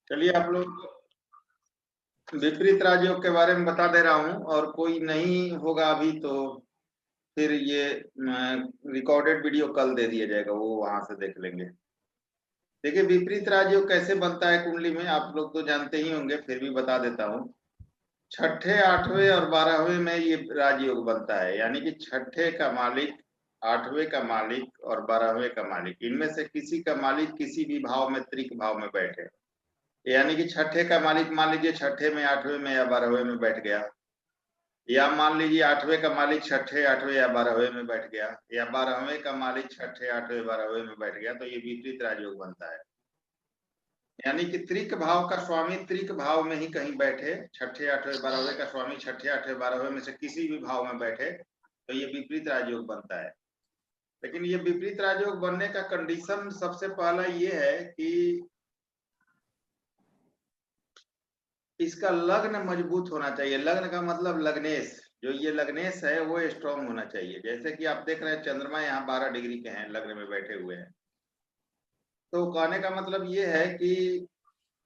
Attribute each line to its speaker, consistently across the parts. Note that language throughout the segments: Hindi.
Speaker 1: चलिए आप लोग विपरीत राजयोग के बारे में बता दे रहा हूँ, और कोई नहीं होगा अभी तो फिर ये रिकॉर्डेड वीडियो कल दे दिया जाएगा, वो वहां से देख लेंगे। देखिए विपरीत राजयोग कैसे बनता है कुंडली में, आप लोग तो जानते ही होंगे, फिर भी बता देता हूँ। छठे, आठवें और 12वें में ये राजयोग बनता है, यानी कि छठे का मालिक, आठवें का मालिक और 12वें का मालिक, इनमें से किसी का मालिक किसी भी भाव में, त्रिक भाव में बैठे। यानी कि छठे का मालिक मान लीजिए छठे में, आठवें में या 12वें में बैठ गया, या मान लीजिए आठवें का मालिक छठे, आठवें या 12वें में बैठ गया, या 12वें का मालिक छठे, आठवें, 12वें में बैठ गया, तो ये विपरीत राजयोग बनता है। यानी कि त्रिक भाव का स्वामी त्रिक भाव में ही कहीं बैठे, छठे, आठवें, 12वें का स्वामी छठे, आठवें, 12वें में से किसी भी भाव में बैठे, तो ये विपरीत राजयोग बनता है। लेकिन ये विपरीत राजयोग बनने का कंडीशन सबसे पहला ये है कि इसका लग्न मजबूत होना चाहिए। लग्न का मतलब लग्नेश, जो ये लग्नेश है वो स्ट्रॉन्ग होना चाहिए। जैसे कि आप देख रहे हैं चंद्रमा यहाँ 12 डिग्री के हैं, लग्न में बैठे हुए हैं, तो कहने का मतलब ये है कि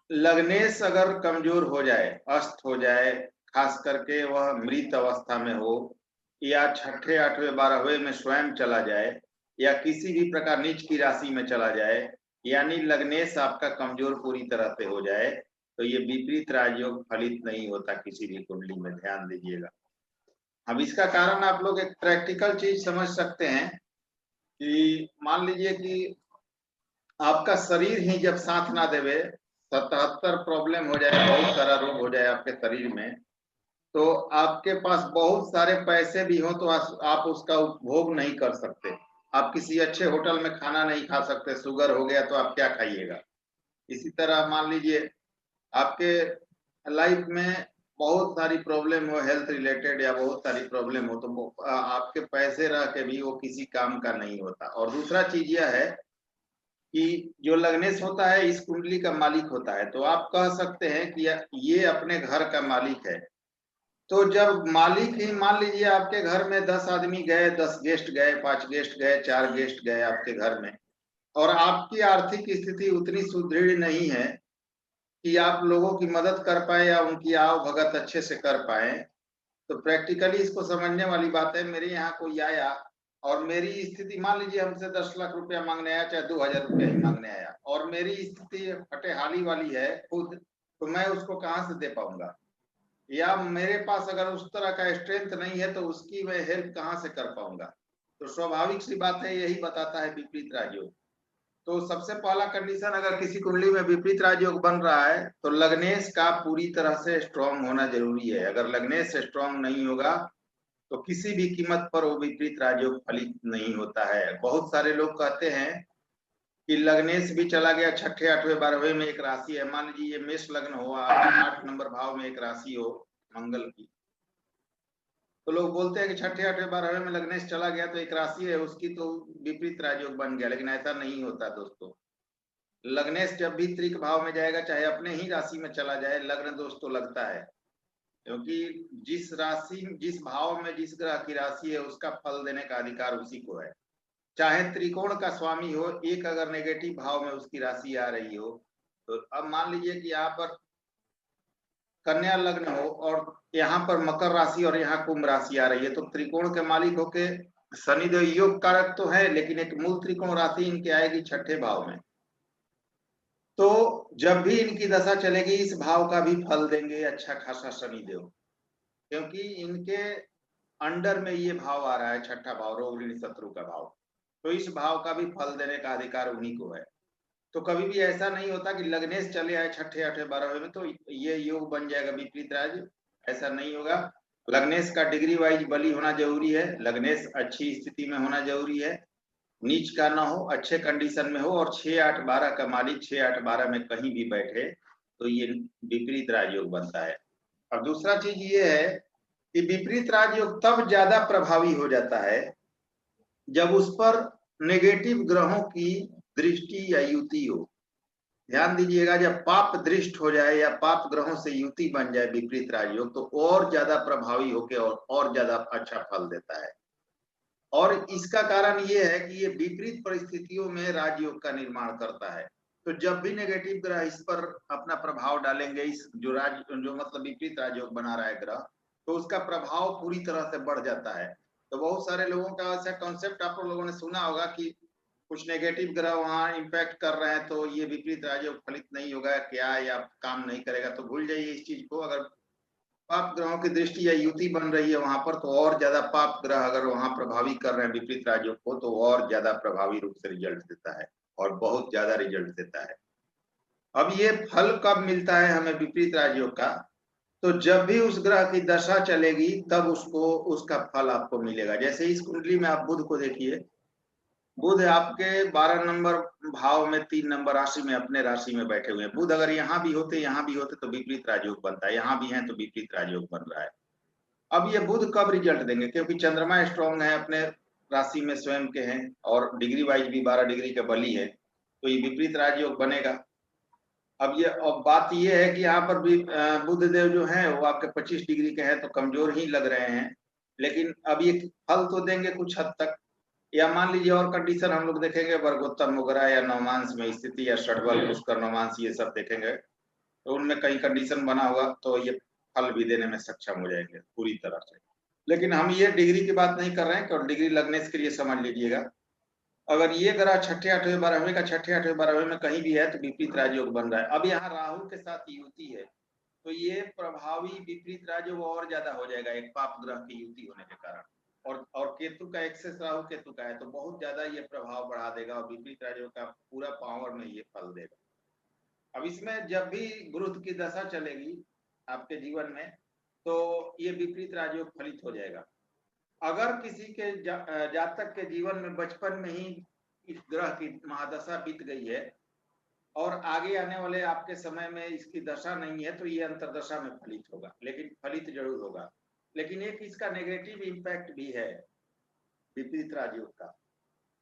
Speaker 1: लग्नेश अगर कमजोर हो जाए, अस्त हो जाए, खास करके वह मृत अवस्था में हो, या छठे, आठवें, 12वें में स्वयं चला जाए, या किसी भी प्रकार नीच की राशि में चला जाए, यानी लग्नेश आपका कमजोर पूरी तरह से हो जाए, तो ये विपरीत राजयोग फलित नहीं होता किसी भी कुंडली में, ध्यान दीजिएगा। अब इसका कारण आप लोग एक प्रैक्टिकल चीज समझ सकते हैं कि मान लीजिए कि आपका शरीर ही जब साथ ना देवे, 77 प्रॉब्लम हो जाए, बहुत सारा रोग हो जाए आपके शरीर में, तो आपके पास बहुत सारे पैसे भी हो तो आप उसका उपभोग नहीं कर सकते। आप किसी अच्छे होटल में खाना नहीं खा सकते, शुगर हो गया तो आप क्या खाइएगा। इसी तरह मान लीजिए आपके लाइफ में बहुत सारी प्रॉब्लम हो, हेल्थ रिलेटेड, या बहुत सारी प्रॉब्लम हो, तो आपके पैसे रह के भी वो किसी काम का नहीं होता। और दूसरा चीज यह है कि जो लग्नेश होता है इस कुंडली का मालिक होता है, तो आप कह सकते हैं कि ये अपने घर का मालिक है। तो जब मालिक ही, मान लीजिए आपके घर में 10 आदमी गए, 10 गेस्ट गए, 5 गेस्ट गए, 4 गेस्ट गए आपके घर में, और आपकी आर्थिक स्थिति उतनी सुदृढ़ नहीं है कि आप लोगों की मदद कर पाए या उनकी आओ भगत अच्छे से कर पाए, तो प्रैक्टिकली इसको समझने वाली बात है। मेरे यहाँ कोई आया और मेरी स्थिति, मान लीजिए हमसे 10 लाख रुपया मांगने आया, चाहे 2000 रुपया ही मांगने आया, और मेरी स्थिति फटेहाली वाली है खुद, तो मैं उसको कहाँ से दे पाऊंगा, या मेरे पास अगर उस तरह का स्ट्रेंथ नहीं है तो उसकी मैं हेल्प कहाँ से कर पाऊंगा। तो स्वाभाविक सी बात है, यही बताता है विपरीत राजयोग। तो सबसे पहला कंडीशन, अगर किसी कुंडली में विपरीत राजयोग बन रहा है तो लग्नेश का पूरी तरह से स्ट्रांग होना जरूरी है। अगर लग्नेश स्ट्रांग नहीं होगा तो किसी भी कीमत पर वो विपरीत राजयोग फलित नहीं होता है। बहुत सारे लोग कहते हैं कि लग्नेश भी चला गया छठे, आठवें, 12वें में एक राशि है, मान लीजिए ये मेष लग्न हुआ, 8 नंबर भाव में एक राशि हो मंगल की, तो लोग बोलते हैं कि छठे, आठवें, 12वें में लग्नेश चला गया तो एक राशि है उसकी, तो विपरीत राजयोग बन गया। लेकिन ऐसा नहीं होता दोस्तों। लग्नेश जब भी त्रिक भाव में जाएगा, चाहे अपने ही राशि में चला जाए, लग्न दोष तो लगता है, क्योंकि जिस राशि, जिस भाव में जिस ग्रह की राशि है उसका फल देने का अधिकार उसी को है। चाहे त्रिकोण का स्वामी हो, एक अगर नेगेटिव भाव में उसकी राशि आ रही हो, तो अब मान लीजिए कि यहाँ पर कन्या लग्न हो और यहाँ पर मकर राशि और यहाँ कुंभ राशि आ रही है, तो त्रिकोण के मालिक होके शनिदेव योग कारक तो है, लेकिन एक मूल त्रिकोण राशि इनके आएगी छठे भाव में। तो जब भी इनकी दशा चलेगी इस भाव का भी फल देंगे अच्छा खासा शनिदेव, क्योंकि इनके अंडर में ये भाव आ रहा है, छठा भाव, रोग ऋण शत्रु का भाव, तो इस भाव का भी फल देने का अधिकार उन्हीं को है। तो कभी भी ऐसा नहीं होता कि लग्नेश चले आए छठे, आठवें, 12वें में तो ये योग बन जाएगा विपरीत राज, ऐसा नहीं होगा। लग्नेश का डिग्री वाइज बली होना जरूरी है, लग्नेश अच्छी स्थिति में होना जरूरी है, नीच का ना हो, अच्छे कंडीशन में हो, और 6, 8, 12 का मालिक 6, 8, 12 में कहीं भी बैठे तो ये विपरीत राजयोग बनता है। अब दूसरा चीज ये है कि विपरीत राजयोग तब ज्यादा प्रभावी हो जाता है जब उस पर नेगेटिव ग्रहों की दृष्टि या युति हो। ध्यान दीजिएगा, जब पाप दृष्ट हो जाए या पाप ग्रहों से युति बन जाए विपरीत राजयोग, तो और ज्यादा प्रभावी होकर और ज्यादा अच्छा फल देता है। और इसका कारण ये है कि ये विपरीत परिस्थितियों में राजयोग का निर्माण करता है। तो जब भी नेगेटिव ग्रह इस पर अपना प्रभाव डालेंगे, इस जो मतलब विपरीत राजयोग बना रहा है ग्रह, तो उसका प्रभाव पूरी तरह से बढ़ जाता है। तो बहुत सारे लोगों का ऐसा कॉन्सेप्ट आप लोगों ने सुना होगा कि कुछ नेगेटिव ग्रह वहां इम्पैक्ट कर रहे हैं तो ये विपरीत राजयोग फलित नहीं होगा क्या, या काम नहीं करेगा। तो भूल जाइए इस चीज को। अगर पाप ग्रहों की दृष्टि या युति बन रही है वहां पर, तो और ज्यादा पाप ग्रह अगर वहां प्रभावी कर रहे हैं विपरीत राजयोग को, तो और ज्यादा प्रभावी रूप से रिजल्ट देता है और बहुत ज्यादा रिजल्ट देता है। अब ये फल कब मिलता है हमें विपरीत राजयोग का? तो जब भी उस ग्रह की दशा चलेगी तब उसको उसका फल आपको मिलेगा। जैसे इस कुंडली में आप बुध को देखिए, बुध आपके 12 नंबर भाव में 3 नंबर राशि में अपने राशि में बैठे हुए हैं। बुध अगर यहाँ भी होते तो विपरीत राजयोग बनता है, यहाँ भी है तो विपरीत राजयोग बन रहा है। अब ये बुध कब रिजल्ट देंगे? क्योंकि चंद्रमा स्ट्रॉन्ग है, अपने राशि में स्वयं के हैं और डिग्री वाइज भी 12 डिग्री के बली है, तो ये विपरीत राजयोग बनेगा। अब बात ये है कि यहाँ पर भी बुध देव जो है वो आपके 25 डिग्री के हैं, तो कमजोर ही लग रहे हैं, लेकिन अब ये फल तो देंगे कुछ हद तक। या मान लीजिए और कंडीशन हम लोग देखेंगे, वर्गोत्तम वगैरह या नवमांश में स्थिति या षडबल पुष्कर नवमांश, ये सब देखेंगे तो उनमें कई कंडीशन बना हुआ तो ये फल भी देने में सक्षम हो जाएंगे पूरी तरह से। लेकिन हम ये डिग्री की बात नहीं कर रहे हैं, और डिग्री लगने के लिए समझ लीजिएगा, अगर ये ग्रह छठे आठवें 12वें का छठे आठवें 12वें में कहीं भी है तो विपरीत राजयोग बन रहा है। अब यहाँ राहु के साथ युति है, तो ये प्रभावी विपरीत राजयोग और ज्यादा हो जाएगा एक पाप ग्रह की युति होने के कारण। और केतु का एक्सेस राहु केतु का है, तो बहुत ज्यादा ये प्रभाव बढ़ा देगा और विपरीत राजयोग का पूरा पावर में ये फल देगा। अब इसमें जब भी गुरु की दशा चलेगी आपके जीवन में, तो ये विपरीत राजयोग फलित हो जाएगा। अगर किसी के जातक के जीवन में बचपन में ही इस ग्रह की महादशा बीत गई है और आगे आने वाले आपके समय में इसकी दशा नहीं है, तो ये अंतरदशा में फलित होगा, लेकिन फलित जरूर होगा। लेकिन एक इसका नेगेटिव इम्पैक्ट भी है विपरीत राजयोग का।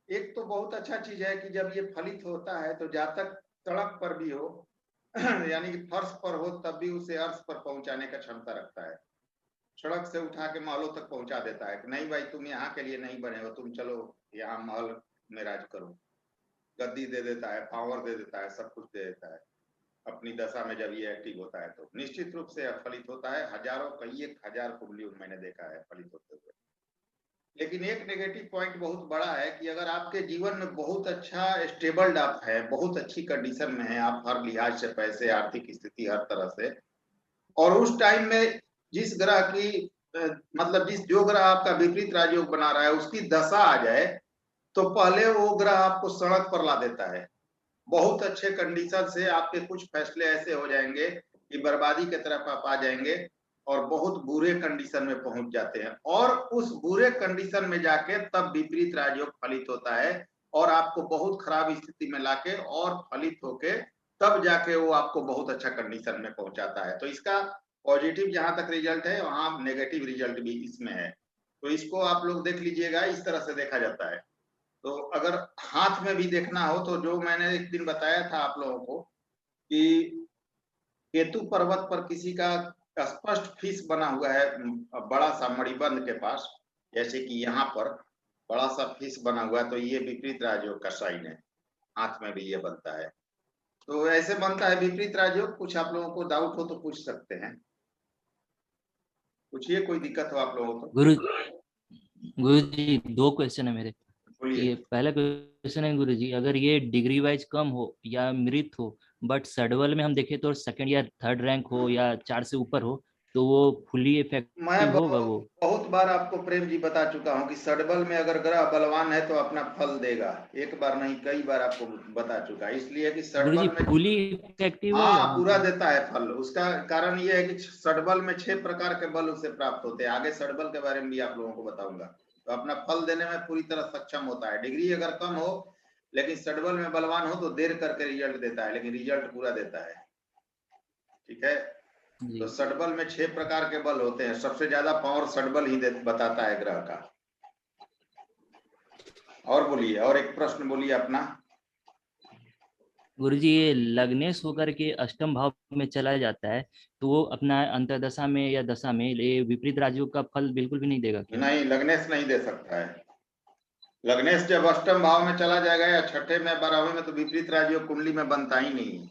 Speaker 1: एक तो बहुत अच्छा चीज है कि जब ये फलित होता है तो जातक सड़क पर भी हो यानी कि फर्श पर हो, तब भी उसे अर्श पर पहुंचाने का क्षमता रखता है। सड़क से उठा के महलों तक पहुंचा देता है कि नहीं भाई तुम यहाँ के लिए नहीं बने हो, तुम चलो यहाँ महल में राज करो। गद्दी दे देता है, पावर दे देता है, सब कुछ दे देता है अपनी दशा में जब ये एक्टिव होता है। तो निश्चित रूप से फलित होता है, हजारों कई 1000 कुंडली मैंने देखा है फलित होते हुए। लेकिन एक नेगेटिव पॉइंट बहुत बड़ा है कि अगर आपके जीवन में बहुत अच्छा स्टेबल्ड आप है, बहुत अच्छी कंडीशन में है आप हर लिहाज से, पैसे आर्थिक स्थिति हर तरह से, और उस टाइम में जिस ग्रह की मतलब जो ग्रह आपका विपरीत राजयोग बना रहा है उसकी दशा आ जाए, तो पहले वो ग्रह आपको सड़क पर ला देता है। बहुत अच्छे कंडीशन से आपके कुछ फैसले ऐसे हो जाएंगे कि बर्बादी की तरफ आप आ जाएंगे और बहुत बुरे कंडीशन में पहुंच जाते हैं, और उस बुरे कंडीशन में जाके तब विपरीत राजयोग फलित होता है और आपको बहुत खराब स्थिति में लाके और फलित होके तब जाके वो आपको बहुत अच्छा कंडीशन में पहुंचाता है। तो इसका पॉजिटिव जहां तक रिजल्ट है, वहां नेगेटिव रिजल्ट भी इसमें है। तो इसको आप लोग देख लीजिएगा, इस तरह से देखा जाता है। तो अगर हाथ में भी देखना हो तो जो मैंने एक दिन बताया था आप लोगों को कि केतु पर्वत पर किसी का स्पष्ट फीस बना हुआ है बड़ा सा मणिबंध के पास, जैसे कि यहाँ पर बड़ा सा फीस बना हुआ है, तो ये विपरीत राजयोग का साइन है। हाथ में भी ये बनता है, तो ऐसे बनता है विपरीत राजयोग। कुछ आप लोगों को डाउट हो तो पूछ सकते हैं, पूछिए, कोई दिक्कत हो आप लोगों को।
Speaker 2: गुरु जी 2 क्वेश्चन है मेरे।
Speaker 1: बोलिए।
Speaker 2: ये पहला क्वेश्चन है गुरु जी, अगर ये डिग्री वाइज कम हो या मृत हो, बट सडवल में हम देखें तो सेकंड या थर्ड रैंक हो या 4 से ऊपर हो, तो वो फुली
Speaker 1: मैं
Speaker 2: इफेक्टिव होगा वो?
Speaker 1: बहुत बार आपको प्रेम जी बता चुका हूँ कि सडबल में अगर ग्रह बलवान है तो अपना फल देगा। एक बार नहीं कई बार आपको बता चुका, इसलिए कि
Speaker 2: गुरु जी
Speaker 1: सडबल में
Speaker 2: फुली इफेक्टिव है
Speaker 1: हाँ
Speaker 2: या
Speaker 1: पूरा
Speaker 2: मतलब?
Speaker 1: देता है फल। उसका कारण ये है कि सडबल में 6 प्रकार के बल उसे प्राप्त होते हैं। आगे सडबल के बारे में भी आप लोगों को बताऊंगा। तो अपना फल देने में पूरी तरह सक्षम होता है। डिग्री अगर कम हो लेकिन सडबल में बलवान हो तो देर करके रिजल्ट देता है, लेकिन रिजल्ट पूरा देता है। ठीक है, तो
Speaker 2: जी
Speaker 1: सडबल में 6 प्रकार के बल होते हैं, सबसे ज्यादा पावर सडबल ही बताता है ग्रह का। और बोलिए, और एक प्रश्न बोलिए अपना।
Speaker 2: गुरु जी, ये लग्नेश होकर के अष्टम भाव में चला जाता है, तो वो अपना अंतर्दशा में या दशा में ये विपरीत राजयोग का फल बिल्कुल भी नहीं देगा क्या?
Speaker 1: नहीं, लग्नेश नहीं दे सकता है। लग्नेश जब अष्टम भाव में चला जाएगा या छठे में 12वें में, तो विपरीत राजयोग कुंडली में बनता ही नहीं है।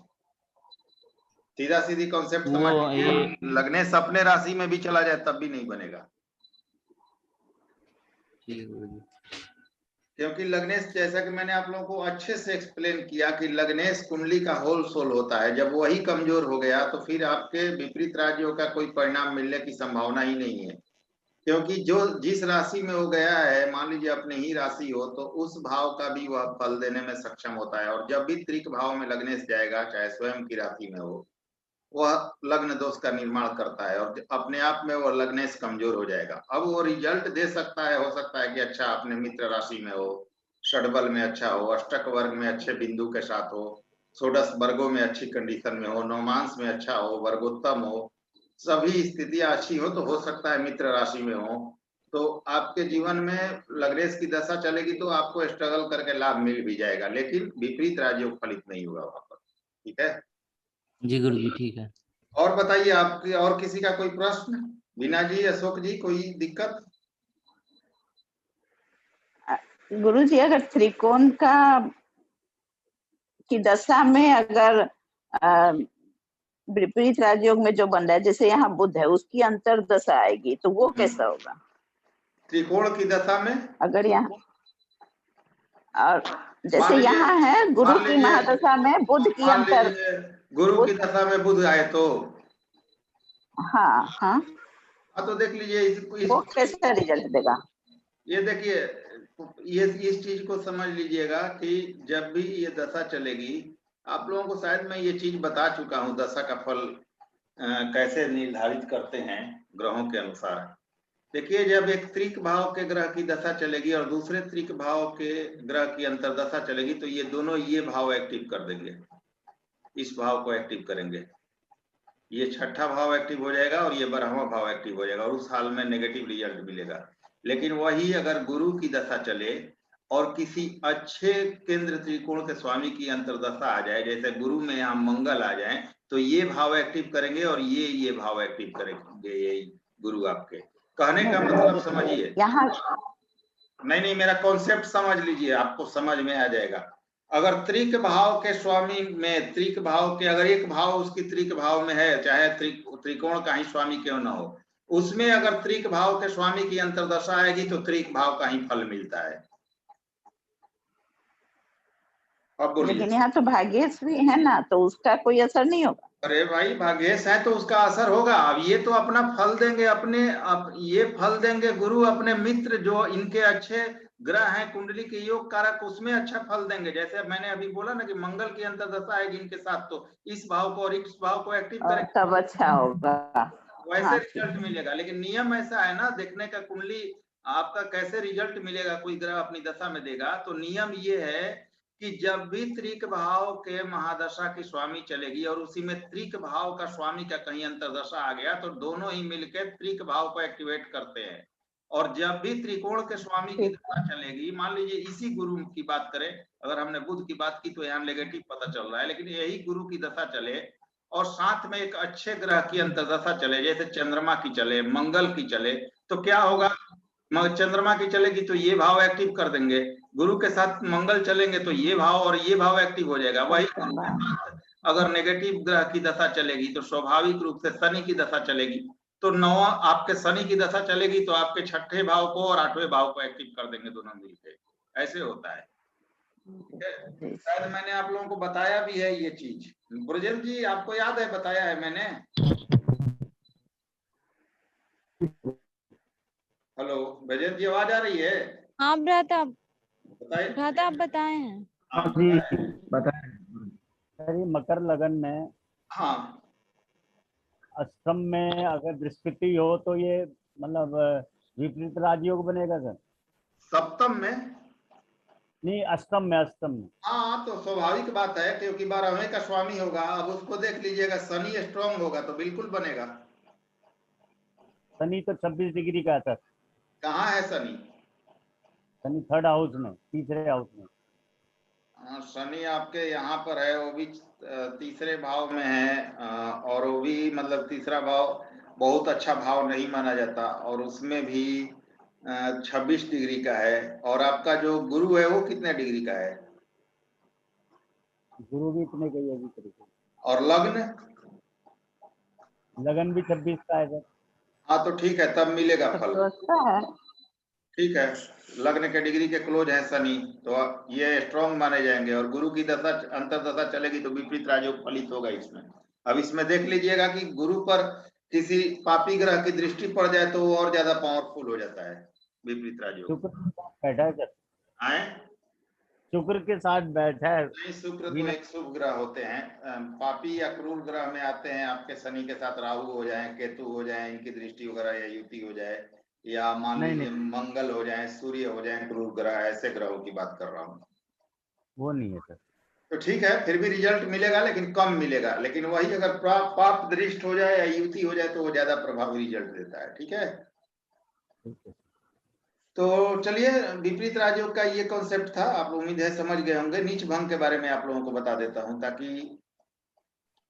Speaker 1: सीधा सीधी कॉन्सेप्ट समझ
Speaker 2: वो
Speaker 1: लीजिए,
Speaker 2: ये
Speaker 1: लग्नेश अपने राशि में भी चला जाए तब भी नहीं बनेगा।
Speaker 2: ठीक है गुरुजी।
Speaker 1: क्योंकि लग्नेश, जैसा कि मैंने आप लोगों को अच्छे से एक्सप्लेन किया कि लग्नेश कुंडली का होल सोल होता है। जब वही कमजोर हो गया तो फिर आपके विपरीत राज्यों का कोई परिणाम मिलने की संभावना ही नहीं है। क्योंकि जो जिस राशि में वो गया है, मान लीजिए अपने ही राशि हो, तो उस भाव का भी वह फल देने में सक्षम होता है। और जब भी त्रिक भाव में लग्नेश जाएगा, चाहे स्वयं की राशि में हो, वह लग्न दोष का निर्माण करता है और अपने आप में वह लग्नेश कमजोर हो जाएगा। अब वो रिजल्ट दे सकता है, हो सकता है कि अच्छा अपने मित्र राशि में हो, षडबल में अच्छा हो, अष्टक वर्ग में अच्छे बिंदु के साथ हो, षोडश वर्गों में अच्छी कंडीशन में हो, नवमांश में अच्छा हो, वर्गोत्तम हो, सभी स्थितियां अच्छी हो, तो हो सकता है मित्र राशि में हो। तो आपके जीवन में लग्नेश की दशा चलेगी तो आपको स्ट्रगल करके लाभ मिल भी जाएगा, लेकिन विपरीत राजयोग फलित नहीं होगा वहां पर। ठीक है,
Speaker 2: जी गुरुजी ठीक है।
Speaker 1: और बताइए आपकी और किसी का कोई प्रश्न? बीना जी, अशोक जी, कोई दिक्कत?
Speaker 3: गुरुजी अगर त्रिकोण का की दशा में अगर विपरीत राजयोग में जो बन रहा है, जैसे यहाँ बुध है, उसकी अंतर दशा आएगी तो वो कैसा होगा?
Speaker 1: त्रिकोण की दशा में
Speaker 3: अगर यहाँ और
Speaker 1: मान
Speaker 3: जैसे
Speaker 1: लीजिए,
Speaker 3: यहाँ है गुरु
Speaker 1: मान
Speaker 3: की
Speaker 1: लीजिए,
Speaker 3: महादशा में बुध की
Speaker 1: मान
Speaker 3: अंतर,
Speaker 1: लीजिए गुरु की दशा में बुध आए तो
Speaker 3: हाँ हाँ,
Speaker 1: हाँ, तो देख लीजिए
Speaker 3: वो कैसा रिजल्ट देगा?
Speaker 1: ये देखिए, ये इस चीज को समझ लीजिएगा कि जब भी ये दशा चलेगी, आप लोगों को शायद मैं ये चीज बता चुका हूँ, दशा का फल कैसे निर्धारित करते हैं ग्रहों के अनुसार। देखिए, जब एक त्रिक भाव के ग्रह की दशा चलेगी और दूसरे त्रिक भाव के ग्रह की अंतरदशा चलेगी, तो ये दोनों ये भाव एक्टिव कर देंगे, इस भाव को एक्टिव करेंगे। ये छठा भाव एक्टिव हो जाएगा और ये 12वां भाव एक्टिव हो जाएगा और उस हाल में नेगेटिव रिजल्ट मिलेगा। लेकिन वही अगर गुरु की दशा चले और किसी अच्छे केंद्र त्रिकोण के स्वामी की अंतरदशा आ जाए, जैसे गुरु में यहाँ मंगल आ जाए, तो ये भाव एक्टिव करेंगे और ये भाव एक्टिव करेंगे, ये गुरु आपके। कहने का मतलब समझिए,
Speaker 3: यहाँ
Speaker 1: नहीं, मेरा कॉन्सेप्ट समझ लीजिए, आपको समझ में आ जाएगा। अगर त्रिक भाव के स्वामी में, त्रिक भाव के अगर एक भाव उसकी त्रिक भाव में है, चाहे त्रिकोण का ही स्वामी क्यों ना हो, उसमें अगर त्रिक भाव के स्वामी की अंतरदशा आएगी तो त्रिक भाव का ही फल मिलता है। अब बोलिए।
Speaker 3: लेकिन यहाँ तो भाग्येश भी है ना, तो उसका कोई असर नहीं होगा?
Speaker 1: अरे भाई, भाग्येश है तो उसका असर होगा। अब ये तो अपना फल देंगे, अपने ये फल देंगे गुरु अपने मित्र जो इनके अच्छे ग्रह हैं, कुंडली के योग कारक, उसमें अच्छा फल देंगे। जैसे मैंने अभी बोला ना कि मंगल की अंतर्दशा आएगी इनके साथ, तो इस भाव को और इस भाव को एक्टिव करेंगे,
Speaker 3: तब अच्छा होगा।
Speaker 1: वैसे
Speaker 3: हाँ,
Speaker 1: रिजल्ट मिलेगा। लेकिन नियम ऐसा है ना, देखने का कुंडली आपका कैसे रिजल्ट मिलेगा, कोई ग्रह अपनी दशा में देगा, तो नियम ये है कि जब भी त्रिक भाव के महादशा की स्वामी चलेगी और उसी में त्रिक भाव का स्वामी का कहीं अंतरदशा आ गया, तो दोनों ही मिलकर त्रिक भाव को एक्टिवेट करते हैं। और जब भी त्रिकोण के स्वामी की दशा चलेगी, मान लीजिए इसी गुरु की बात करें, अगर हमने बुध की बात की तो यहाँ नेगेटिव पता चल रहा है, लेकिन यही गुरु की दशा चले और साथ में एक अच्छे ग्रह की अंतर्दशा चले, जैसे चंद्रमा की चले, मंगल की चले, तो क्या होगा? चंद्रमा की चलेगी तो ये भाव एक्टिव कर देंगे, गुरु के साथ मंगल चलेंगे तो ये भाव और ये भाव एक्टिव हो जाएगा। वही गुरु के साथ अगर नेगेटिव ग्रह की दशा चलेगी तो स्वाभाविक रूप से शनि की दशा चलेगी, तो नौ आपके शनि की दशा चलेगी तो आपके छठे भाव को और 8वें भाव को एक्टिव कर देंगे दोनों मिलकर। ऐसे होता है। शायद मैंने आप लोगों को बताया भी है ये चीज। ब्रजेश जी, आपको याद है बताया है मैंने? हेलो ब्रजेश जी, आवाज आ रही है?
Speaker 4: हाँ भ्राता,
Speaker 1: बताइए।
Speaker 4: भ्राता आप बताए हैं।
Speaker 5: हाँ जी बताएं। सर, मकर लगन में
Speaker 1: हाँ,
Speaker 5: अष्टम में अगर बृहस्पति हो तो ये मतलब विपरीत राजयोग बनेगा सर?
Speaker 1: सप्तम में?
Speaker 5: नहीं, अष्टम में, अष्टम में।
Speaker 1: हाँ, तो स्वाभाविक बात है, क्योंकि 12वें का स्वामी होगा। अब उसको देख लीजिएगा, शनि स्ट्रांग होगा तो बिल्कुल बनेगा।
Speaker 5: शनि तो 26 डिग्री का है सर।
Speaker 1: कहाँ है शनि?
Speaker 5: शनि थर्ड हाउस में, तीसरे हाउस में।
Speaker 1: शनि आपके यहाँ पर है, वो भी तीसरे भाव में है, और वो भी मतलब तीसरा भाव बहुत अच्छा भाव नहीं माना जाता, और उसमें भी 26 डिग्री का है, और आपका जो गुरु है वो कितने डिग्री का है,
Speaker 5: गुरु भी इतने का ही है जी तरीके।
Speaker 1: और लग्न?
Speaker 5: लगन भी 26 का है सर।
Speaker 1: हाँ तो ठीक है, तब मिलेगा
Speaker 3: तब
Speaker 1: फल।
Speaker 3: तो अच्छा है।
Speaker 1: ठीक है, लग्न के डिग्री के क्लोज है शनि, तो ये स्ट्रॉन्ग माने जाएंगे, और गुरु की दशा अंतर्दशा चलेगी तो विपरीत राजयोग फलित होगा इसमें। अब इसमें देख लीजिएगा कि गुरु पर किसी पापी ग्रह की दृष्टि पड़ जाए तो वो और ज्यादा पावरफुल हो जाता है विपरीत राजयोग।
Speaker 5: शुक्र के साथ बैठा है सर,
Speaker 1: आए
Speaker 5: शुक्र के साथ बैठा है।
Speaker 1: नहीं, शुक्र तो
Speaker 5: वीनस
Speaker 1: एक शुभ ग्रह होते हैं, पापी या क्रूर ग्रह में आते हैं आपके शनि के साथ राहु हो जाए, केतु हो जाए, इनकी दृष्टि वगैरह या युति हो जाए, या मान
Speaker 5: नहीं
Speaker 1: लीजिए
Speaker 5: नहीं
Speaker 1: मंगल हो जाए, सूर्य हो जाए, क्रूर ग्रह, ऐसे ग्रहों की बात कर रहा हूँ।
Speaker 5: वो नहीं है सर।
Speaker 1: तो ठीक है, फिर भी रिजल्ट मिलेगा लेकिन कम मिलेगा, लेकिन वही अगर पाप दृष्ट हो जाए या युति हो जाए तो वो ज्यादा प्रभावी रिजल्ट देता है। ठीक है,
Speaker 5: ठीक है।
Speaker 1: तो चलिए, विपरीत राजयोग का ये कॉन्सेप्ट था, आप उम्मीद है समझ गए होंगे। नीच भंग के बारे में आप लोगों को बता देता हूं ताकि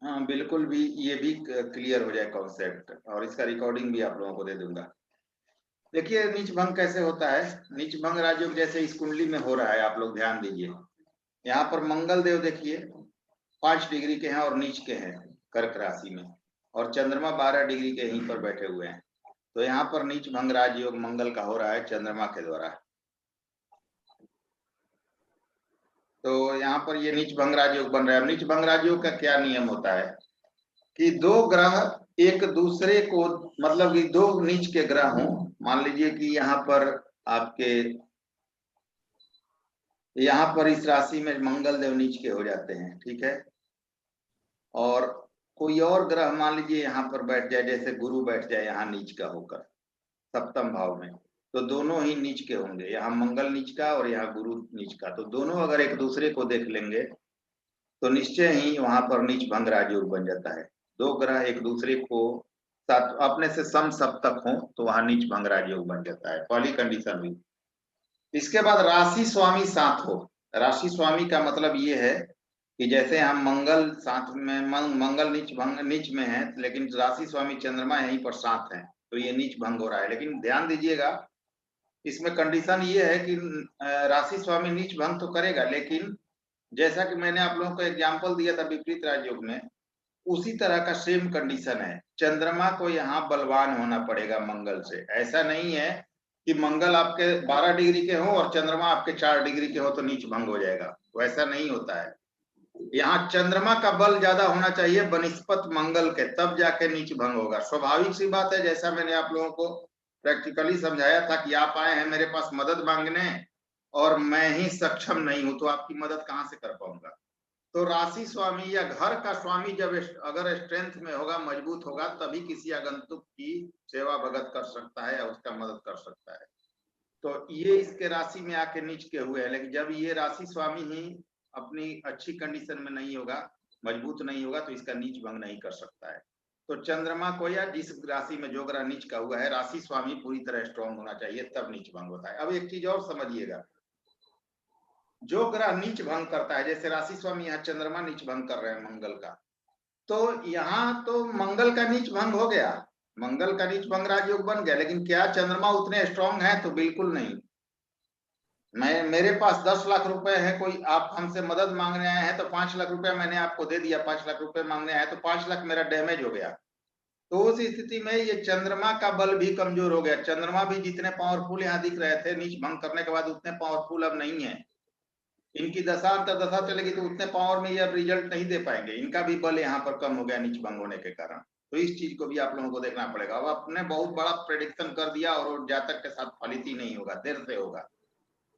Speaker 1: हाँ बिल्कुल भी ये भी क्लियर हो जाए कॉन्सेप्ट, और इसका रिकॉर्डिंग भी आप लोगों को दे दूंगा। देखिए नीच भंग कैसे होता है। नीच भंग राजयोग जैसे इस कुंडली में हो रहा है, आप लोग ध्यान दीजिए। यहाँ पर मंगल देव देखिए 5 डिग्री के हैं और नीच के हैं कर्क राशि में, और चंद्रमा 12 डिग्री के यहीं पर बैठे हुए हैं। तो यहाँ पर नीच भंग राजयोग मंगल का हो रहा है चंद्रमा के द्वारा। तो यहाँ पर ये नीच भंग राजयोग बन रहा है। नीच भंग राजयोग का क्या नियम होता है कि दो ग्रह एक दूसरे को, मतलब कि दो नीच के ग्रह हों, मान लीजिए कि यहाँ पर आपके, यहाँ पर इस राशि में मंगल देव नीच के हो जाते हैं, ठीक है, और कोई और ग्रह मान लीजिए यहाँ पर बैठ जाए, जैसे गुरु बैठ जाए यहाँ नीच का होकर सप्तम भाव में, तो दोनों ही नीच के होंगे, यहाँ मंगल नीच का और यहाँ गुरु नीच का। तो दोनों अगर एक दूसरे को देख लेंगे तो निश्चय ही वहां पर नीच भंग राजयोग बन जाता है। दो ग्रह एक दूसरे को साथ अपने से सम सप्तक हो तो वहां नीच भंग राजयोग बन जाता है, पहली कंडीशन हुई। इसके बाद राशि स्वामी साथ हो। राशि स्वामी का मतलब ये है कि जैसे हम मंगल साथ में मंगल नीच में है, लेकिन राशि स्वामी चंद्रमा यहीं पर साथ है, तो ये नीच भंग हो रहा है। लेकिन ध्यान दीजिएगा, इसमें कंडीशन ये है कि राशि स्वामी नीच भंग तो करेगा, लेकिन जैसा कि मैंने आप लोगों को एग्जाम्पल दिया था विपरीत राजयोग में, उसी तरह का सेम कंडीशन है। चंद्रमा को यहाँ बलवान होना पड़ेगा मंगल से। ऐसा नहीं है कि मंगल आपके 12 डिग्री के हो और चंद्रमा आपके 4 डिग्री के हो तो नीच भंग हो जाएगा, वैसा नहीं होता है। यहाँ चंद्रमा का बल ज्यादा होना चाहिए बनिस्पत मंगल के, तब जाके नीच भंग होगा। स्वाभाविक सी बात है, जैसा मैंने आप लोगों को प्रैक्टिकली समझाया था कि आप आए हैं मेरे पास मदद मांगने और मैं ही सक्षम नहीं हूं, तो आपकी मदद कहां से कर पाऊंगा। तो राशि स्वामी या घर का स्वामी जब अगर स्ट्रेंथ में होगा, मजबूत होगा, तभी किसी आगंतुक की सेवा भगत कर सकता है या उसका मदद कर सकता है। तो ये इसके राशि में आके नीच के हुए हैं, लेकिन जब ये राशि स्वामी ही अपनी अच्छी कंडीशन में नहीं होगा, मजबूत नहीं होगा, तो इसका नीच भंग नहीं कर सकता है। तो चंद्रमा को या जिस राशि में जो ग्रह नीच का हुआ है, राशि स्वामी पूरी तरह स्ट्रॉन्ग होना चाहिए, तब नीच भंग होता है। अब एक चीज और समझिएगा, जो ग्रह नीच भंग करता है, जैसे राशि स्वामी यहाँ चंद्रमा नीच भंग कर रहे हैं मंगल का, तो यहाँ तो मंगल का नीच भंग हो गया, मंगल का नीच भंग राजयोग बन गया, लेकिन क्या चंद्रमा उतने स्ट्रॉन्ग है? तो बिल्कुल नहीं। मेरे पास 10 लाख रुपए है, कोई आप हमसे मदद मांगने आए हैं तो 5 लाख रुपया मैंने आपको दे दिया, 5 लाख रुपए मांगने आए तो 5 लाख मेरा डैमेज हो गया। तो उस स्थिति में ये चंद्रमा का बल भी कमजोर हो गया। चंद्रमा भी जितने पावरफुल यहाँ दिख रहे थे नीच भंग करने के बाद, उतने पावरफुल अब नहीं है। इनकी दशा अंतर्दशा चलेगी तो उतने पावर में ये अब रिजल्ट नहीं दे पाएंगे, इनका भी बल यहाँ पर कम हो गया नीच भंग होने के कारण। तो इस चीज को भी आप लोगों को देखना पड़ेगा। अब आपने बहुत बड़ा प्रेडिक्शन कर दिया और वो जातक के साथ फलित ही नहीं होगा, देर से होगा।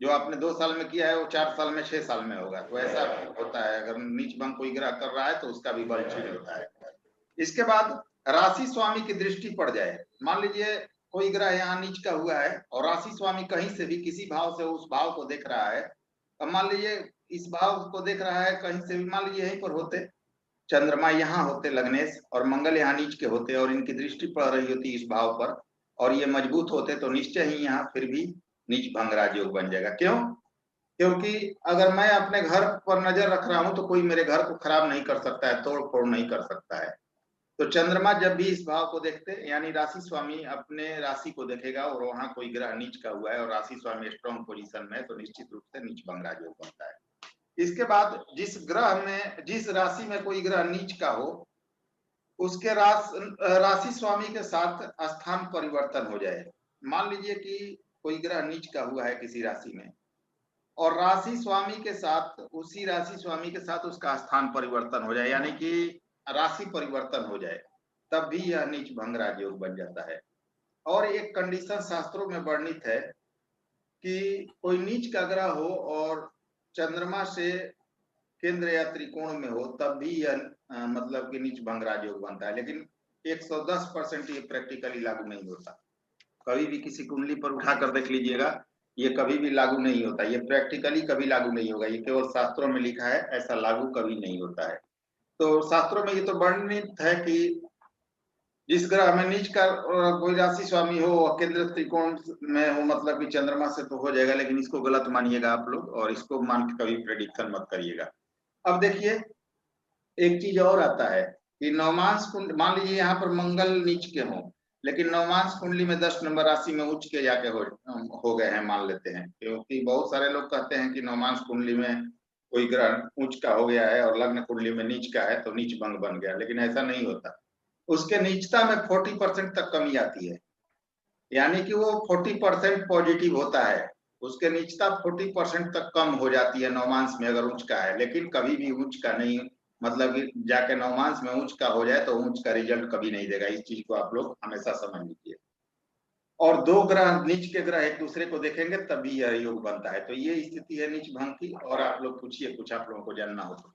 Speaker 1: जो आपने 2 साल में किया है वो 4 साल में 6 साल में होगा। तो ऐसा होता है, अगर नीच भंग कोई ग्रह कर रहा है तो उसका भी बल छीन होता है। इसके बाद राशि स्वामी की दृष्टि पड़ जाए, मान लीजिए कोई ग्रह यहाँ नीच का हुआ है और राशि स्वामी कहीं से भी किसी भाव से उस भाव को देख रहा है, अब मान लीजिए इस भाव को देख रहा है कहीं से भी, मान लीजिए यहीं पर होते, चंद्रमा यहाँ होते लग्नेश और मंगल यहाँ नीच के होते और इनकी दृष्टि पड़ रही होती इस भाव पर, और ये मजबूत होते, तो निश्चय ही यहाँ फिर भी नीच भंग राजयोग बन जाएगा। क्यों? क्योंकि अगर मैं अपने घर पर नजर रख रहा हूं तो कोई मेरे घर को खराब नहीं कर सकता है, तोड़ फोड़ नहीं कर सकता है। तो चंद्रमा जब भी इस भाव को देखते हैं, यानी राशि स्वामी अपने राशि को देखेगा और वहां कोई ग्रह नीच का हुआ है और राशि स्वामी स्ट्रॉन्ग पोजीशन में है, तो निश्चित रूप से नीच भंग राजयोग बनता है। इसके बाद जिस राशि में कोई ग्रह नीच का हो, उसके राशि स्वामी के साथ स्थान परिवर्तन हो जाए। मान लीजिए कि कोई ग्रह नीच का हुआ है किसी राशि में और राशि स्वामी के साथ, उसी राशि स्वामी के साथ उसका स्थान परिवर्तन हो जाए, यानी कि राशि परिवर्तन हो जाए, तब भी यह नीच भंग राजयोग बन जाता है। और एक कंडीशन शास्त्रों में वर्णित है कि कोई नीच का ग्रह हो और चंद्रमा से केंद्र या त्रिकोण में हो, तब भी यह मतलब कि नीच भंग राजयोग बनता है। लेकिन 110% ये प्रैक्टिकली लागू नहीं होता। कभी भी किसी कुंडली पर उठाकर देख लीजिएगा, ये कभी भी लागू नहीं होता, ये प्रैक्टिकली कभी लागू नहीं होगा। ये केवल शास्त्रों में लिखा है, ऐसा लागू कभी नहीं होता है। तो शास्त्रों में ये तो वर्णित है कि जिस ग्रह में नीच का कोई राशि स्वामी हो और केंद्र त्रिकोण में हो, मतलब कि चंद्रमा से तो हो जाएगा, लेकिन इसको गलत मानिएगा आप लोग और इसको मान के कभी प्रेडिक्शन मत करिएगा। अब देखिए एक चीज और आता है कि नवमांश कुंड, मान लीजिए यहाँ पर मंगल नीच के हों, लेकिन नवमांश कुंडली में 10 नंबर राशि में उच्च के जाके हो गए हैं, मान लेते हैं। क्योंकि बहुत सारे लोग कहते हैं कि नवमांश कुंडली में कोई ग्रह उच्च का हो गया है और लग्न कुंडली में नीच का है तो नीच भंग बन गया, लेकिन ऐसा नहीं होता। उसके नीचता में 40% तक कमी आती है, यानी कि वो 40% पॉजिटिव होता है, उसके नीचता 40% तक कम हो जाती है नवमांश में अगर उच्च का है, लेकिन कभी भी उच्च का नहीं, मतलब कि जाके नवमांश में उच्च का हो जाए तो उच्च का रिजल्ट कभी नहीं देगा। इस चीज को आप लोग हमेशा समझ लीजिए। और दो ग्रह, नीच के ग्रह एक दूसरे को देखेंगे तभी यह योग बनता है। तो ये स्थिति है नीच भंग की। और आप लोग पूछिए, कुछ आप लोगों को जानना हो तो।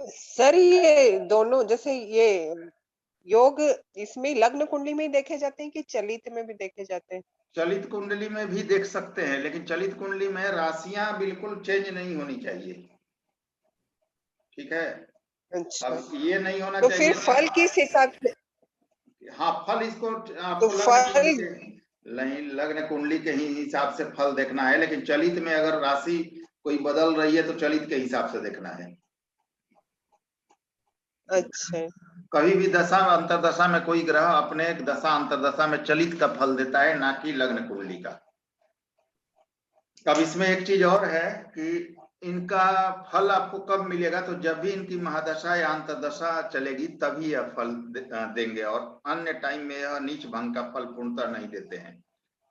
Speaker 6: सर ये दोनों, जैसे ये योग इसमें लग्न कुंडली में ही देखे जाते हैं कि चलित में भी देखे जाते हैं?
Speaker 1: चलित कुंडली में भी देख सकते हैं, लेकिन चलित कुंडली में राशियां बिल्कुल चेंज नहीं होनी चाहिए, ठीक है।
Speaker 6: अच्छा,
Speaker 1: अब ये नहीं होना
Speaker 6: तो
Speaker 1: चाहिए।
Speaker 6: फिर फल किस हिसाब से?
Speaker 1: हाँ, फल इसको
Speaker 6: तो
Speaker 1: आपको
Speaker 6: फल
Speaker 1: लग्न कुंडली के ही हिसाब से फल देखना है, लेकिन चलित में अगर राशि कोई बदल रही है तो चलित के हिसाब से देखना है।
Speaker 6: अच्छा,
Speaker 1: कभी भी दशा अंतरदशा में कोई ग्रह अपने दशा अंतरदशा में चलित का फल देता है, ना कि लग्न कुंडली का। अब इसमें एक चीज और है कि इनका फल आपको कब मिलेगा, तो जब भी इनकी महादशा या अंतरदशा चलेगी तभी यह फल देंगे, और अन्य टाइम में यह नीच भंग का फल पूर्णतः नहीं देते हैं।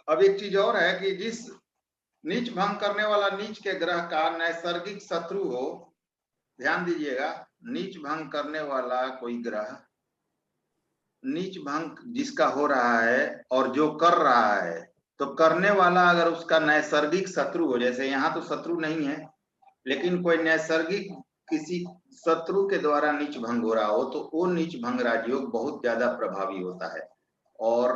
Speaker 1: अब एक चीज और है कि जिस नीच भंग करने वाला नीच के ग्रह का नैसर्गिक शत्रु हो, ध्यान दीजिएगा, नीच भंग करने वाला कोई ग्रह, नीच भंग जिसका हो रहा है और जो कर रहा है, तो करने वाला अगर उसका नैसर्गिक शत्रु हो, जैसे यहाँ तो शत्रु नहीं है लेकिन कोई नैसर्गिक किसी शत्रु के द्वारा नीच भंग हो रहा हो, तो वो नीच भंग राजयोग बहुत ज्यादा प्रभावी होता है और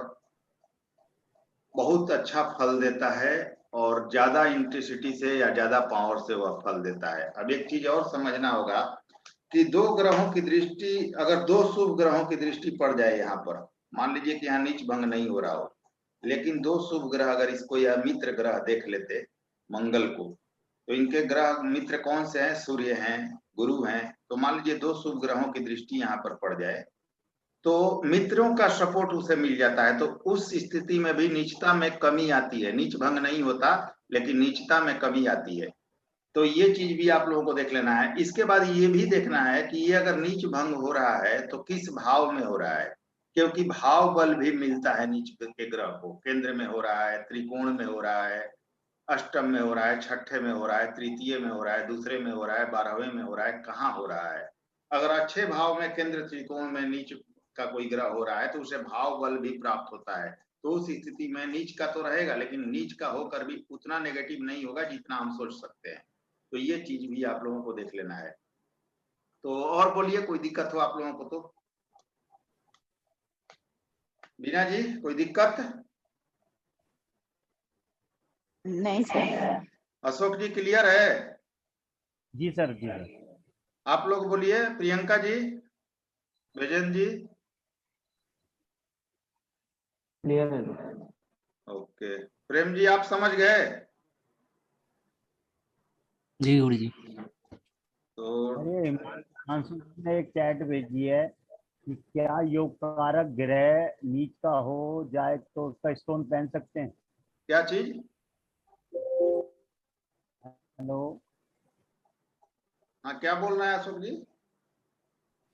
Speaker 1: बहुत अच्छा फल देता है और ज्यादा इंटेंसिटी से या ज्यादा पावर से वह फल देता है। अब एक चीज और समझना होगा कि दो ग्रहों की दृष्टि, अगर दो शुभ ग्रहों की दृष्टि पड़ जाए यहाँ पर, मान लीजिए कि यहाँ नीच भंग नहीं हो रहा हो, लेकिन दो शुभ ग्रह अगर इसको या मित्र ग्रह देख लेते मंगल को, तो इनके ग्रह मित्र कौन से हैं? सूर्य हैं, गुरु हैं। तो मान लीजिए दो शुभ ग्रहों की दृष्टि यहाँ पर पड़ जाए तो मित्रों का सपोर्ट उसे मिल जाता है, तो उस स्थिति में भी नीचता में कमी आती है। नीच भंग नहीं होता लेकिन नीचता में कमी आती है। तो ये चीज भी आप लोगों को देख लेना है। इसके बाद ये भी देखना है कि ये अगर नीच भंग हो रहा है तो किस भाव में हो रहा है, क्योंकि भाव बल भी मिलता है नीच के ग्रह को। केंद्र में हो रहा है, त्रिकोण में हो रहा है, अष्टम में हो रहा है, छठे में हो रहा है, तृतीय में हो रहा है, दूसरे में हो रहा है, 12वें में हो रहा है, कहाँ हो रहा है। अगर अच्छे भाव में केंद्र त्रिकोण में नीच का कोई ग्रह हो रहा है तो उसे भाव बल भी प्राप्त होता है। तो उस स्थिति में नीच का तो रहेगा, लेकिन नीच का होकर भी उतना नेगेटिव नहीं होगा जितना हम सोच सकते हैं। तो ये चीज भी आप लोगों को देख लेना है। तो और बोलिए, कोई दिक्कत हो आप लोगों को तो? बीना जी, कोई दिक्कत?
Speaker 3: नहीं सर।
Speaker 1: अशोक जी क्लियर है?
Speaker 5: जी सर, जी सर।
Speaker 1: आप लोग बोलिए, प्रियंका जी, विजन जी।
Speaker 7: क्लियर है।
Speaker 1: ओके, प्रेम जी आप समझ गए?
Speaker 2: जी गुरु जी।
Speaker 1: तो
Speaker 5: अरे हिमांशु जी ने एक चैट भेजी है कि क्या योग कारक ग्रह नीच का हो जाए तो उसका स्टोन पहन सकते हैं।
Speaker 1: क्या चीज?
Speaker 5: हेलो
Speaker 1: हाँ, क्या बोल रहे हैं अशोक जी?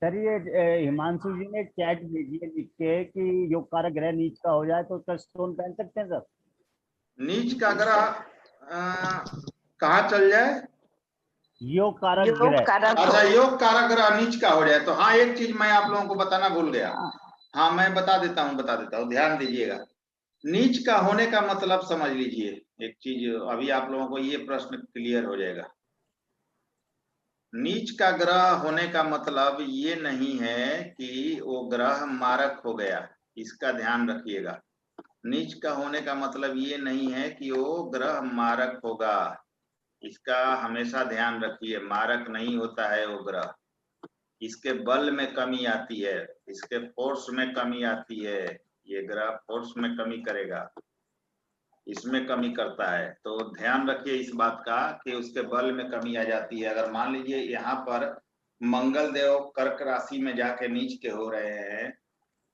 Speaker 5: सर, ये हिमांशु जी ने चैट भेजी है लिख के कि योग कारक ग्रह नीच का हो जाए तो उसका स्टोन पहन सकते हैं सर।
Speaker 1: नीच का ग्रह कहाँ चल जाए?
Speaker 5: योग कारक
Speaker 3: योग
Speaker 5: ग्रह।
Speaker 3: कारक
Speaker 1: अच्छा,
Speaker 3: हो।
Speaker 1: योग कारक ग्रह नीच का हो जाए तो हाँ, एक चीज मैं आप लोगों को बताना भूल गया।
Speaker 3: हाँ।
Speaker 1: हाँ, मैं बता देता हूँ, ध्यान दीजिएगा। नीच का होने का मतलब समझ लीजिए, एक चीज अभी आप लोगों को ये प्रश्न क्लियर हो जाएगा। नीच का ग्रह होने का मतलब ये नहीं है कि वो ग्रह मारक हो गया, इसका ध्यान रखिएगा। नीच का होने का मतलब ये नहीं है कि वो ग्रह मारक होगा, इसका हमेशा ध्यान रखिए। मारक नहीं होता है वो ग्रह, इसके बल में कमी आती है, इसके फोर्स में कमी आती है। ये ग्रह फोर्स में कमी करेगा, इसमें कमी करता है। तो ध्यान रखिए इस बात का कि उसके बल में कमी आ जाती है। अगर मान लीजिए यहाँ पर मंगल देव कर्क राशि में जाके नीच के हो रहे हैं,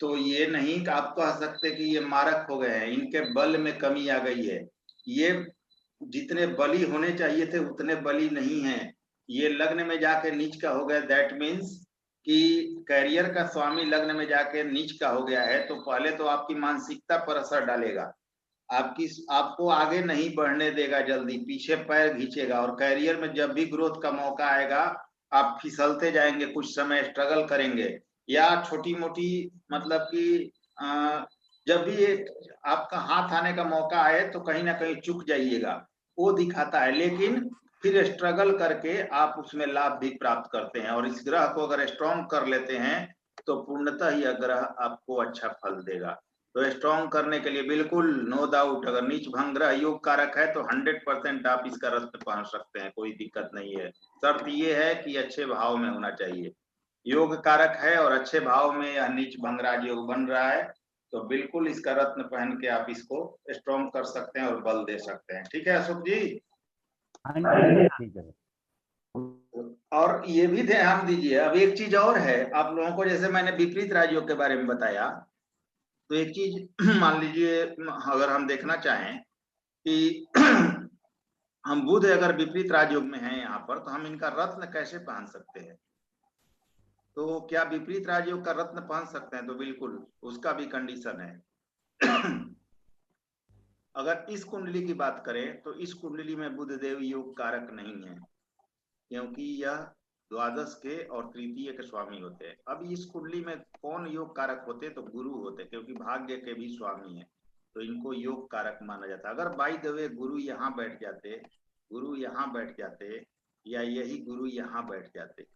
Speaker 1: तो ये नहीं कि आप कह सकते कि ये मारक हो गए हैं, इनके बल में कमी आ गई है। ये जितने बली होने चाहिए थे उतने बली नहीं है। ये लग्न में जाके नीच का हो गया, दैट मीन्स कि कैरियर का स्वामी लग्न में जाके नीच का हो गया है, तो पहले तो आपकी मानसिकता पर असर डालेगा, आपको आगे नहीं बढ़ने देगा, जल्दी पीछे पैर खींचेगा। और कैरियर में जब भी ग्रोथ का मौका आएगा, आप फिसलते जाएंगे, कुछ समय स्ट्रगल करेंगे, या छोटी मोटी मतलब कि जब भी आपका हाथ आने का मौका आए तो कहीं ना कहीं चुक जाइएगा, वो दिखाता है। लेकिन फिर स्ट्रगल करके आप उसमें लाभ भी प्राप्त करते हैं। और इस ग्रह को अगर स्ट्रॉन्ग कर लेते हैं तो पूर्णतः यह ग्रह आपको अच्छा फल देगा। तो स्ट्रॉन्ग करने के लिए बिल्कुल नो डाउट, अगर नीच भंग ग्रह योग कारक है तो 100% आप इसका रत्न पहन सकते हैं, कोई दिक्कत नहीं है। शर्त ये है कि अच्छे भाव में होना चाहिए। योग कारक है और अच्छे भाव में यह नीच भंग राज योग बन रहा है, तो बिल्कुल इसका रत्न पहन के आप इसको स्ट्रॉन्ग कर सकते हैं और बल दे सकते हैं। ठीक है अशोक जी?
Speaker 5: हाँ जी, ठीक है।
Speaker 1: और ये भी ध्यान दीजिए, अब एक चीज और है आप लोगों को, जैसे मैंने विपरीत राजयोग के बारे में बताया, तो एक चीज मान लीजिए अगर हम देखना चाहें कि हम बुध अगर विपरीत राजयोग में हैं यहाँ पर, तो हम इनका रत्न कैसे पहन सकते हैं? तो क्या विपरीत राजयोग का रत्न पहन सकते हैं? तो बिल्कुल, उसका भी कंडीशन है। अगर इस कुंडली की बात करें तो इस कुंडली में बुध देव योग कारक नहीं है, क्योंकि यह द्वादश के और तृतीय के स्वामी होते हैं। अब इस कुंडली में कौन योग कारक होते? तो गुरु होते, क्योंकि भाग्य के भी स्वामी है, तो इनको योग कारक माना जाता है। अगर बाय द वे गुरु यहाँ बैठ जाते, गुरु यहाँ बैठ जाते, या यही गुरु यहाँ बैठ जाते,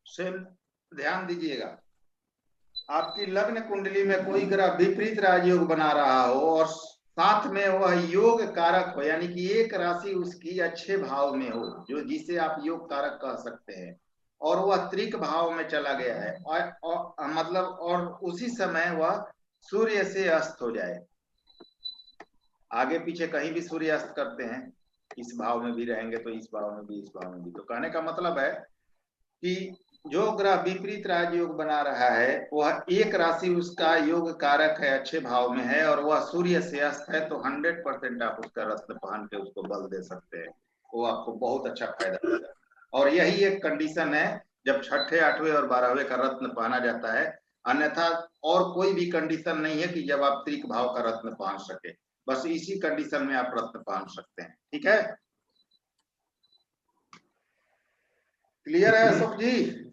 Speaker 1: सेम ध्यान दीजिएगा, आपकी लग्न कुंडली में कोई ग्रह विपरीत राजयोग बना रहा हो और साथ में वह योग कारक हो, यानी कि एक राशि उसकी अच्छे भाव में हो, जो जिसे आप योग कारक कह सकते हैं, और वह त्रिक भाव में चला गया है, और उसी समय वह सूर्य से अस्त हो जाए। आगे पीछे कहीं भी सूर्य अस्त करते हैं, इस भाव में भी रहेंगे तो इस भाव में भी, इस भाव में भी। तो कहने का मतलब है कि जो ग्रह विपरीत राजयोग बना रहा है वह एक राशि उसका योग कारक है, अच्छे भाव में है, और वह सूर्य से अस्त है, तो 100% आप उसका रत्न पहन के उसको बल दे सकते हैं, वो आपको बहुत अच्छा फायदा देगा। और यही एक कंडीशन है जब छठे, आठवें और 12वें का रत्न पहना जाता है, अन्यथा और कोई भी कंडीशन नहीं है कि जब आप त्रिक भाव का रत्न पहन सके, बस इसी कंडीशन में आप रत्न पहन सकते हैं। ठीक है, क्लियर है अशोक जी?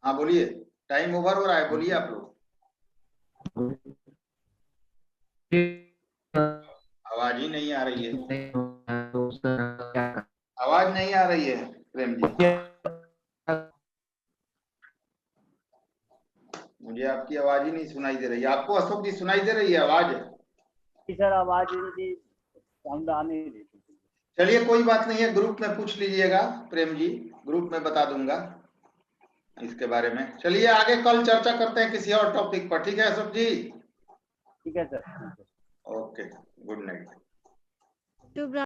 Speaker 1: हाँ बोलिए, टाइम ओवर हो रहा है, बोलिए आप लोग। आवाज ही नहीं आ रही है, आवाज नहीं आ रही है प्रेम जी, मुझे आपकी आवाज ही नहीं सुनाई दे रही है। आपको अशोक जी सुनाई दे रही है आवाज?
Speaker 5: सर आवाज इनकी साउंड आ नहीं रही।
Speaker 1: चलिए कोई बात नहीं है, ग्रुप में पूछ लीजिएगा प्रेम जी, ग्रुप में बता दूंगा इसके बारे में। चलिए आगे कल चर्चा करते हैं किसी और टॉपिक पर। ठीक है अशोक जी?
Speaker 5: ठीक है सर।
Speaker 1: Okay, good night.
Speaker 4: शुभ